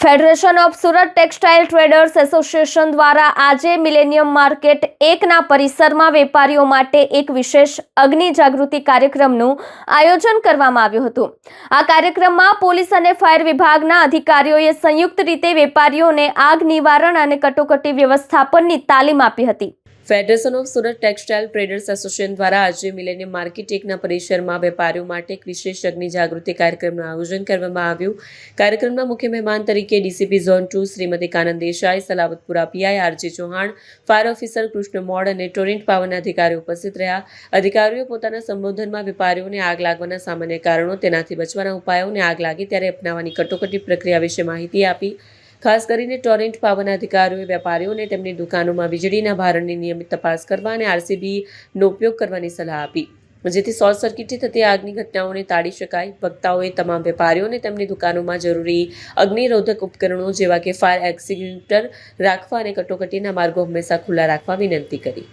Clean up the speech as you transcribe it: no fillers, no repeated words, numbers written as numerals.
Federation of Surat textile traders association દ્વારા આજે millennium market 1ના પરિસરમાં વેપારીઓ માટે એક વિશેષ અગ્નિ જાગૃતિ કાર્યક્રમનું આયોજન કરવામાં આવ્યું હતું. આ કાર્યક્રમમાં પોલીસ અને ફાયર વિભાગના અધિકારીઓએ સંયુક્ત રીતે વેપારીઓને આગ નિવારણ અને કટોકટી વ્યવસ્થાપનની તાલીમ આપી હતી. Federation of Surat textile traders association દ્વારા આજે મિલેનિયમ માર્કેટ 1ના પરિસરમાં વેપારીઓ માટે એક વિશેષ અગ્નિ જાગૃતિ કાર્યક્રમનું આયોજન કરવામાં આવ્યું. કાર્યક્રમના મુખ્ય મહેમાન તરીકે DCP zone 2 Shrimati Kanan Desai, Salabatpura PI R G Chauhan, fire officer Krishna mode અને ટોરેન્ટ પાવરના અધિકારીઓ ઉપસ્થિત રહ્યા. અધિકારીઓ પોતાના સંબોધનમાં વેપારીઓને આગ લાગવાના સામાન્ય કારણો, તેનાથી બચવાના ઉપાયો અને આગ લાગે ત્યારે અપનાવવાની કટોકટી પ્રક્રિયા વિશે માહિતી આપી. ખાસ કરીને ટોરેન્ટ પાવરના અધિકારીઓએ વેપારીઓને તેમની દુકાનોમાં વીજળીના ભારણની નિયમિત તપાસ કરવા અને આરસીબીનો ઉપયોગ કરવાની સલાહ આપી, જેથી શોર્ટ સર્કિટથી થતી આગની ઘટનાઓને ટાળી શકાય. વક્તાઓએ તમામ વેપારીઓને તેમની દુકાનોમાં જરૂરી અગ્નિરોધક ઉપકરણો જેવા કે ફાયર એક્સટિંગ્વિશર રાખવા અને કટોકટીના માર્ગો હંમેશા ખુલ્લા રાખવા વિનંતી કરી.